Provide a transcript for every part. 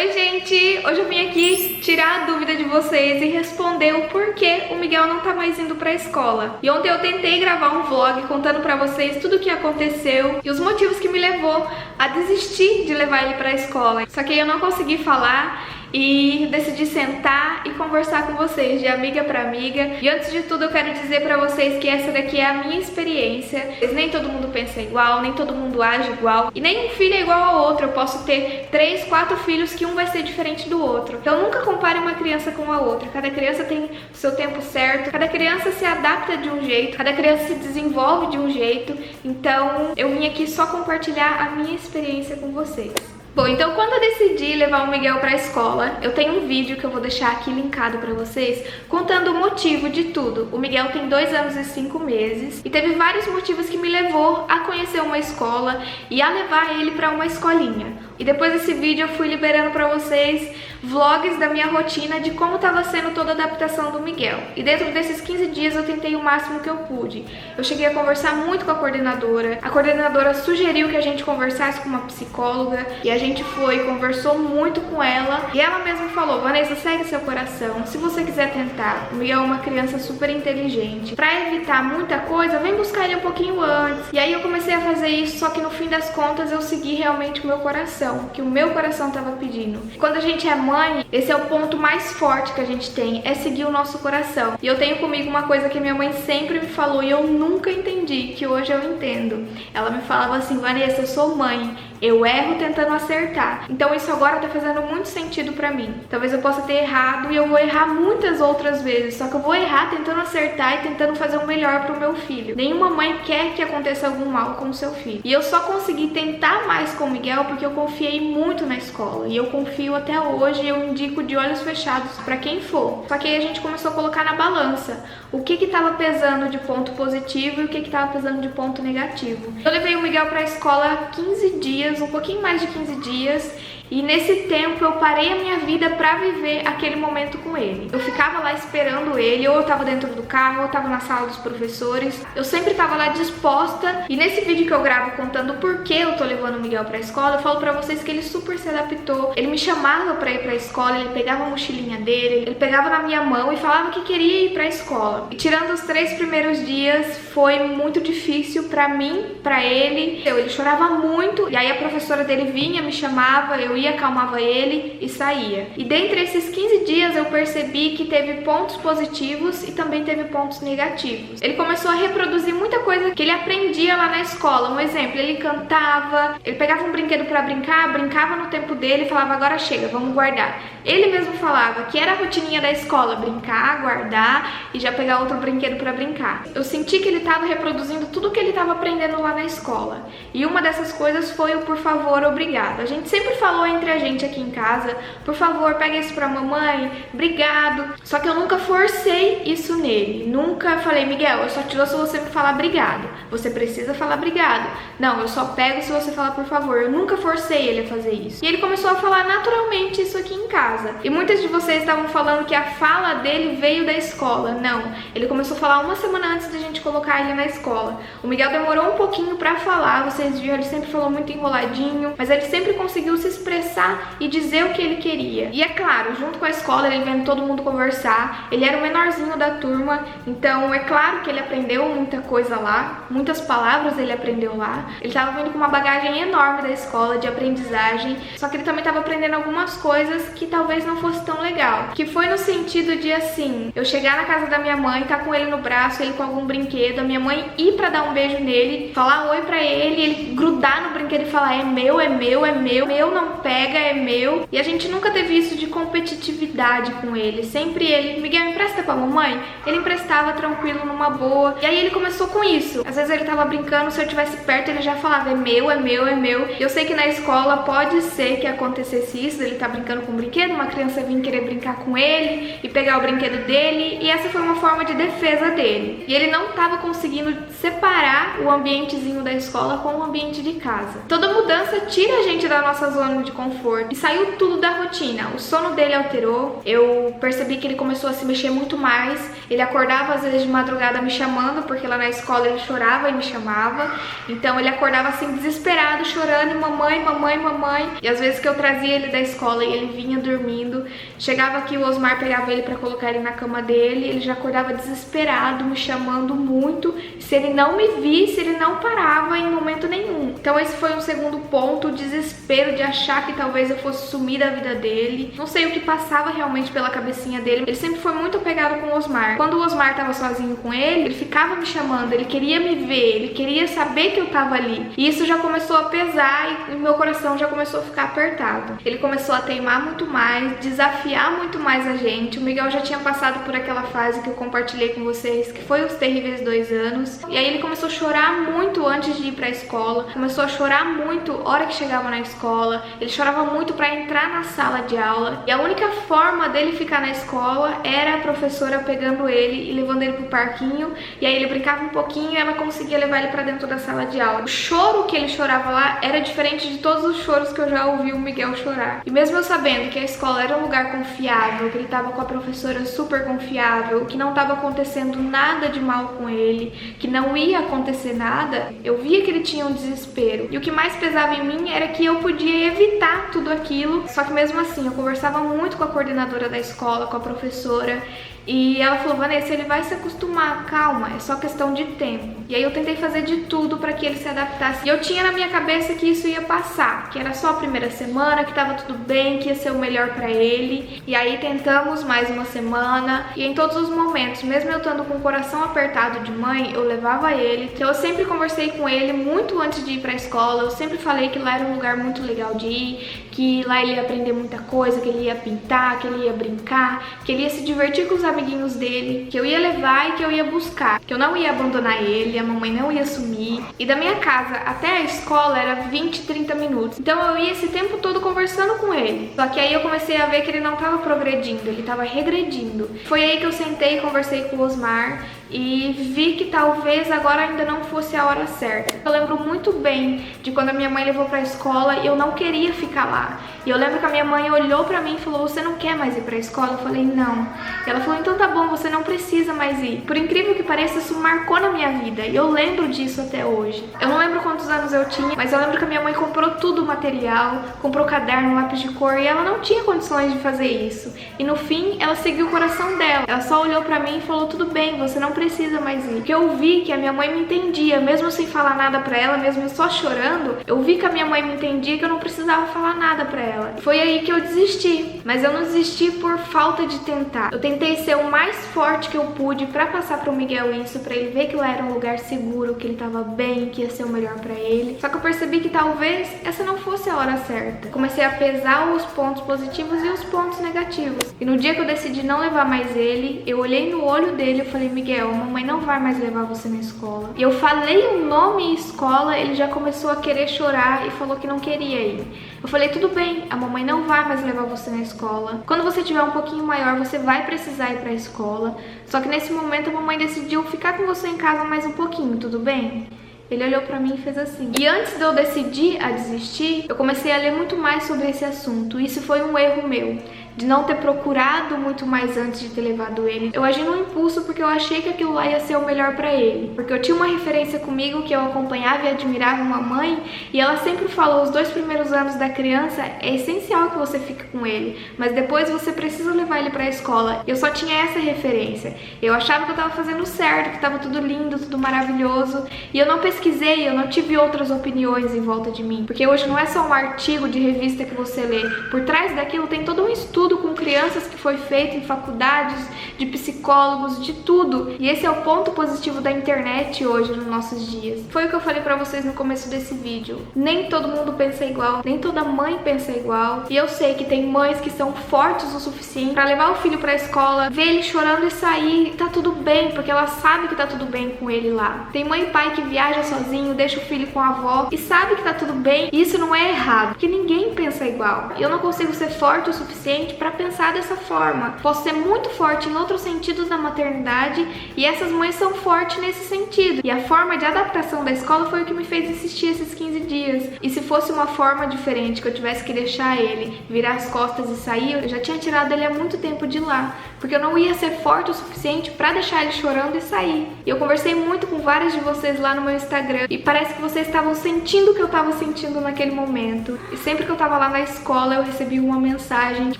Oi gente, hoje eu vim aqui tirar a dúvida de vocês e responder o porquê o Miguel não tá mais indo pra escola. E ontem eu tentei gravar um vlog contando pra vocês tudo o que aconteceu e os motivos que me levou a desistir de levar ele pra escola. Só que eu não consegui falar e decidi sentar e conversar com vocês, de amiga pra amiga. E antes de tudo eu quero dizer pra vocês que essa daqui é a minha experiência. Nem todo mundo pensa igual, nem todo mundo age igual, e nem um filho é igual ao outro. Eu posso ter 3, 4 filhos que um vai ser diferente do outro. Então nunca compare uma criança com a outra. Cada criança tem o seu tempo certo, cada criança se adapta de um jeito, cada criança se desenvolve de um jeito. Então eu vim aqui só compartilhar a minha experiência com vocês. Bom, então quando eu decidi levar o Miguel pra escola, eu tenho um vídeo que eu vou deixar aqui linkado pra vocês, contando o motivo de tudo. O Miguel tem 2 anos e 5 meses e teve vários motivos que me levou a conhecer uma escola e a levar ele pra uma escolinha. E depois desse vídeo eu fui liberando pra vocês vlogs da minha rotina de como estava sendo toda a adaptação do Miguel. E dentro desses 15 dias eu tentei o máximo que eu pude. Eu cheguei a conversar muito com a coordenadora sugeriu que a gente conversasse com uma psicóloga e a gente conversou muito com ela e ela mesma falou: Vanessa, segue seu coração, se você quiser tentar. O Miguel é uma criança super inteligente. Pra evitar muita coisa, vem buscar ele um pouquinho antes. E aí eu comecei a fazer isso, só que no fim das contas eu segui realmente o meu coração, que o meu coração estava pedindo. Quando a gente é mãe, esse é o ponto mais forte que a gente tem, é seguir o nosso coração. E eu tenho comigo uma coisa que minha mãe sempre me falou e eu nunca entendi, que hoje eu entendo. Ela me falava assim: Vanessa, eu sou mãe, eu erro tentando acertar. Então isso agora tá fazendo muito sentido pra mim. Talvez eu possa ter errado e eu vou errar muitas outras vezes, só que eu vou errar tentando acertar e tentando fazer o melhor pro meu filho. Nenhuma mãe quer que aconteça algum mal com o seu filho. E eu só consegui tentar mais com o Miguel porque eu confiei muito na escola. E eu confio até hoje e eu indico de olhos fechados pra quem for. Só que aí a gente começou a colocar na balança o que tava pesando de ponto positivo e o que tava pesando de ponto negativo. Eu levei o Miguel pra escola 15 dias, um pouquinho mais de 15 dias. E nesse tempo eu parei a minha vida pra viver aquele momento com ele. Eu ficava lá esperando ele, ou eu tava dentro do carro, ou eu tava na sala dos professores. Eu sempre tava lá disposta. E nesse vídeo que eu gravo contando por que eu tô levando o Miguel pra escola, eu falo pra vocês que ele super se adaptou. Ele me chamava pra ir pra escola, ele pegava a mochilinha dele, ele pegava na minha mão e falava que queria ir pra escola. E tirando os 3 primeiros dias, foi muito difícil pra mim, pra ele. Ele chorava muito, e aí a professora dele vinha, me chamava, eu ia, acalmava ele e saía. E dentre esses 15 dias eu percebi que teve pontos positivos e também teve pontos negativos. Ele começou a reproduzir muita coisa que ele aprendia lá na escola. Um exemplo, ele cantava, ele pegava um brinquedo pra brincar, brincava no tempo dele e falava: agora chega, vamos guardar. Ele mesmo falava que era a rotininha da escola, brincar, guardar e já pegar outro brinquedo pra brincar. Eu senti que ele estava reproduzindo tudo que ele estava aprendendo lá na escola. E uma dessas coisas foi o por favor, obrigado. A gente sempre falou entre a gente aqui em casa: por favor, pega isso pra mamãe, obrigado. Só que eu nunca forcei isso nele. Nunca falei: Miguel, eu só te dou se você me falar obrigado. Você precisa falar obrigado. Não, eu só pego se você falar por favor. Eu nunca forcei ele a fazer isso. E ele começou a falar naturalmente isso aqui em casa. E muitas de vocês estavam falando que a fala dele veio da escola. Não, ele começou a falar uma semana antes de a gente colocar ele na escola. O Miguel demorou um pouquinho pra falar, vocês viram, ele sempre falou muito enroladinho, mas ele sempre conseguiu se expressar e dizer o que ele queria. E é claro, junto com a escola, ele vendo todo mundo conversar, ele era o menorzinho da turma, então é claro que ele aprendeu muita coisa lá, muitas palavras ele aprendeu lá. Ele estava vindo com uma bagagem enorme da escola de aprendizagem, só que ele também estava aprendendo algumas coisas que talvez não fosse tão legal, que foi no sentido de assim, eu chegar na casa da minha mãe, tá com ele no braço, ele com algum brinquedo, a minha mãe ir pra dar um beijo nele, falar oi pra ele grudar no brinquedo e falar: é meu, é meu, é meu, meu não pega, é meu. E a gente nunca teve isso de competitividade com ele. Sempre ele: Miguel, empresta pra mamãe? Ele emprestava tranquilo, numa boa. E aí ele começou com isso. Às vezes ele tava brincando, se eu estivesse perto ele já falava: é meu, é meu, é meu. Eu sei que na escola pode ser que acontecesse isso, ele tá brincando com um brinquedo, uma criança vir querer brincar com ele e pegar o brinquedo dele, e essa foi uma forma de defesa dele. E ele não tava conseguindo separar o ambientezinho da escola com o ambiente de casa. Toda mudança tira a gente da nossa zona de conforto e saiu tudo da rotina. O sono dele alterou, eu percebi que ele começou a se mexer muito mais, ele acordava às vezes de madrugada me chamando, porque lá na escola ele chorava e me chamava, então ele acordava assim desesperado, chorando, e mamãe, mamãe, mamãe, e às vezes que eu trazia ele da escola e ele vinha dormindo, chegava aqui, o Osmar pegava ele pra colocar ele na cama dele, ele já acordava desesperado, me chamando muito, se ele não me visse, ele não parava em momento nenhum. Então esse foi um segundo ponto, o desespero de achar que talvez eu fosse sumir da vida dele. Não sei o que passava realmente pela cabecinha dele. Ele sempre foi muito apegado com o Osmar. Quando o Osmar tava sozinho com ele ficava me chamando, ele queria me ver, ele queria saber que eu tava ali. E isso já começou a pesar e meu coração já começou a ficar apertado. Ele começou a teimar muito mais, desafiar muito mais a gente. O Miguel já tinha passado por aquela fase que eu compartilhei com vocês, que foi os terríveis 2 anos. E aí ele começou a chorar muito antes de ir pra escola, começou a chorar muito hora que chegava na escola, ele chorava muito pra entrar na sala de aula. E a única forma dele ficar na escola era a professora pegando ele e levando ele pro parquinho, e aí ele brincava um pouquinho e ela conseguia levar ele pra dentro da sala de aula. O choro que ele chorava lá era diferente de todos os choros que eu já ouvi o Miguel chorar. E mesmo eu sabendo que a escola era um lugar confiável, que ele tava com a professora super confiável, que não tava acontecendo nada de mal com ele, que não ia acontecer nada, eu via que ele tinha um desespero. E o que mais pesava em mim era que eu podia evitar tudo aquilo, só que mesmo assim eu conversava muito com a coordenadora da escola, com a professora, e ela falou: Vanessa, ele vai se acostumar, calma, é só questão de tempo. E aí eu tentei fazer de tudo para que ele se adaptasse. E eu tinha na minha cabeça que isso ia passar, que era só a primeira semana, que tava tudo bem, que ia ser o melhor para ele. E aí tentamos mais uma semana, e em todos os momentos, mesmo eu estando com o coração apertado de mãe, eu levava ele. Então eu sempre conversei com ele muito antes de ir pra escola, eu sempre falei que lá era um lugar muito legal de ir, que lá ele ia aprender muita coisa, que ele ia pintar, que ele ia brincar, que ele ia se divertir com os amiguinhos dele, que eu ia levar e que eu ia buscar, que eu não ia abandonar ele, a mamãe não ia sumir. E da minha casa até a escola era 20, 30 minutos. Então eu ia esse tempo todo conversando com ele. Só que aí eu comecei a ver que ele não estava progredindo, ele estava regredindo. Foi aí que eu sentei e conversei com o Osmar e vi que talvez agora ainda não fosse a hora certa. Eu lembro muito bem de quando a minha mãe levou pra escola e eu não queria ficar lá. E eu lembro que a minha mãe olhou pra mim e falou: você não quer mais ir pra escola? Eu falei: não. E ela falou: então tá bom, você não precisa mais ir. Por incrível que pareça, isso marcou na minha vida e eu lembro disso até hoje. Eu não lembro quantos anos eu tinha, mas eu lembro que a minha mãe comprou tudo o material, comprou caderno, lápis de cor, e ela não tinha condições de fazer isso. E no fim, ela seguiu o coração dela. Ela só olhou pra mim e falou: tudo bem, você não precisa mais ir. Porque eu vi que a minha mãe me entendia, mesmo sem falar nada pra ela, mesmo só chorando, eu vi que a minha mãe me entendia, que eu não precisava falar nada pra ela. Foi aí que eu desisti, mas eu não desisti por falta de tentar. Eu tentei ser o mais forte que eu pude pra passar pro Miguel isso, pra ele ver que lá era um lugar seguro, que ele tava bem, que ia ser o melhor pra ele. Só que eu percebi que talvez essa não fosse a hora certa. Comecei a pesar os pontos positivos e os pontos negativos. E no dia que eu decidi não levar mais ele, eu olhei no olho dele e falei: Miguel, a mamãe não vai mais levar você na escola. E eu falei o nome escola, ele já começou a querer chorar e falou que não queria ir. Eu falei: tudo bem, a mamãe não vai mais levar você na escola. Quando você tiver um pouquinho maior, você vai precisar ir pra escola. Só que nesse momento a mamãe decidiu ficar com você em casa mais um pouquinho, tudo bem? Ele olhou pra mim e fez assim. E antes de eu decidir a desistir, eu comecei a ler muito mais sobre esse assunto. Isso foi um erro meu, de não ter procurado muito mais antes de ter levado ele. Eu agi no impulso porque eu achei que aquilo lá ia ser o melhor pra ele. Porque eu tinha uma referência comigo que eu acompanhava e admirava, uma mãe, e ela sempre falou: os 2 primeiros anos da criança é essencial que você fique com ele, mas depois você precisa levar ele pra escola. Eu só tinha essa referência. Eu achava que eu tava fazendo certo, que tava tudo lindo, tudo maravilhoso, e eu não pesquisei, eu não tive outras opiniões em volta de mim. Porque hoje não é só um artigo de revista que você lê. Por trás daquilo tem todo um estudo com crianças que foi feito em faculdades, de psicólogos, de tudo. E esse é o ponto positivo da internet hoje, nos nossos dias. Foi o que eu falei pra vocês no começo desse vídeo. Nem todo mundo pensa igual, nem toda mãe pensa igual. E eu sei que tem mães que são fortes o suficiente pra levar o filho pra escola, ver ele chorando e sair, e tá tudo bem, porque ela sabe que tá tudo bem com ele lá. Tem mãe e pai que viaja sozinho, deixa o filho com a avó e sabe que tá tudo bem. E isso não é errado, porque ninguém pensa igual. E eu não consigo ser forte o suficiente suficiente para pensar dessa forma. Posso ser muito forte em outros sentidos da maternidade e essas mães são fortes nesse sentido. E a forma de adaptação da escola foi o que me fez insistir esses 15 dias. E se fosse uma forma diferente, que eu tivesse que deixar ele virar as costas e sair, eu já tinha tirado ele há muito tempo de lá, porque eu não ia ser forte o suficiente para deixar ele chorando e sair. E eu conversei muito com várias de vocês lá no meu Instagram e parece que vocês estavam sentindo o que eu estava sentindo naquele momento. E sempre que eu estava lá na escola, eu recebi uma mensagem que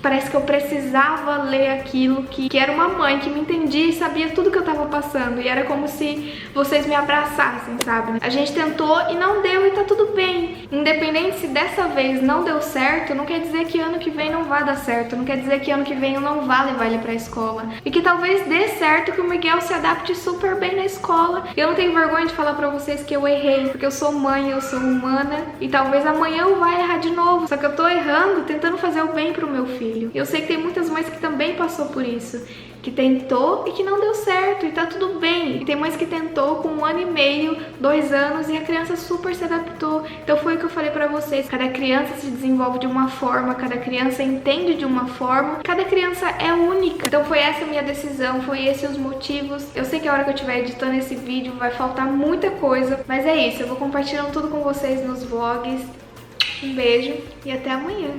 parece que eu precisava ler aquilo, que era uma mãe que me entendia e sabia tudo que eu estava passando. E era como se vocês me abraçassem, sabe? A gente tentou e não deu e tá tudo bem. Independente se dessa vez não deu certo, não quer dizer que ano que vem não vai dar certo. Não quer dizer que ano que vem eu não vá levar ele pra escola. E que talvez dê certo, que o Miguel se adapte super bem na escola. Eu não tenho vergonha de falar pra vocês que eu errei, porque eu sou mãe, eu sou humana e talvez amanhã eu vá errar de novo. Só que eu tô errando, tentando fazer o bem pro meu filho. Eu sei que tem muitas mães que também passou por isso, que tentou e que não deu certo, e tá tudo bem. E tem mães que tentou com 1 ano e meio, 2 anos, e a criança super se adaptou. Então foi o que eu falei pra vocês, cada criança se desenvolve de uma forma, cada criança entende de uma forma, cada criança é única. Então foi essa a minha decisão, foi esses os motivos. Eu sei que a hora que eu estiver editando esse vídeo vai faltar muita coisa, mas é isso, eu vou compartilhando tudo com vocês nos vlogs. Um beijo e até amanhã.